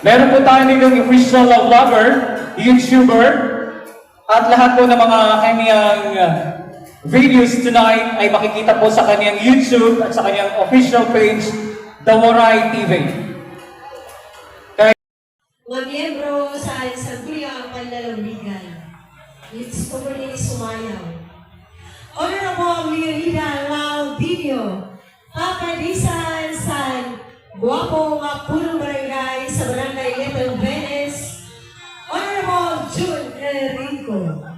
Meron po tayo nilang official vlogger, YouTuber, at lahat po ng mga kanyang videos tonight ay makikita po sa kanyang YouTube at sa kanyang official page, The Moray TV. Mga miyembro sa Sangguniang Panlalawigan, it's overly sumayaw. Honorable Leonida Laudinio, Papadisan San Guapo nga punong barangay sa Barangay Little Venice, Honorable June Enrico.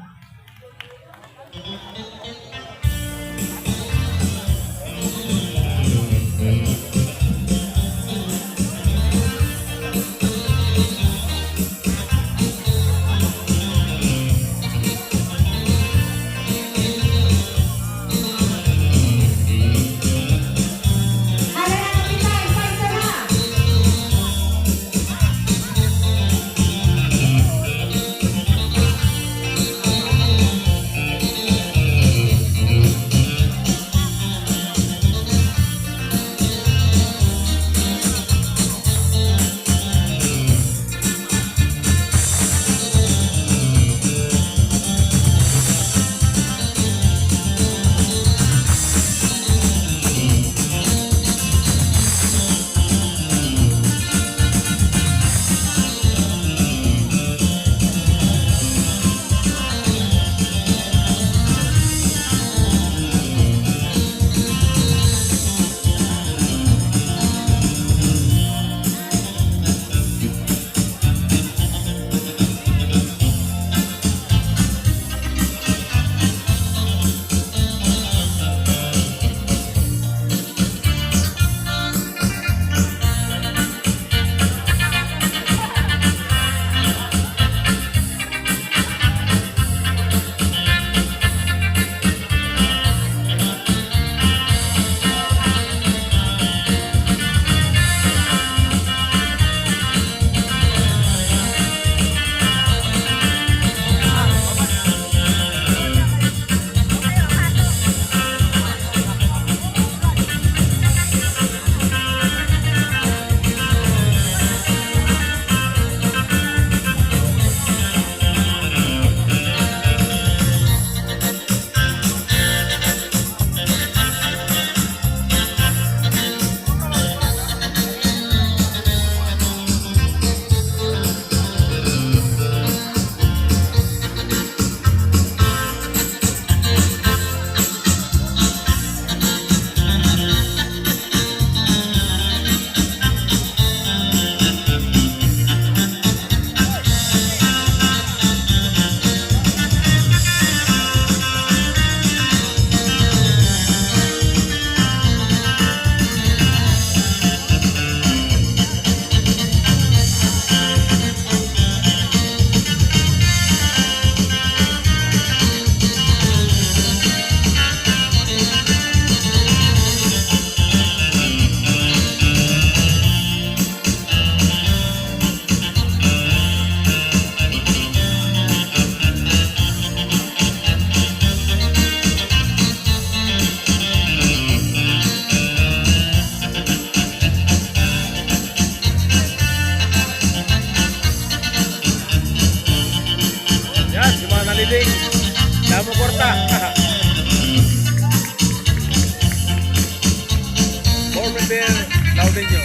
Naliling, Damo Korta. Board member, Laudinio.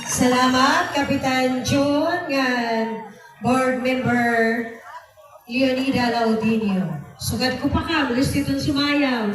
Salamat, Kapitan June, ngan board member Leonida Laudinio. Sugat ko pa ka, malis ditong sumayaw.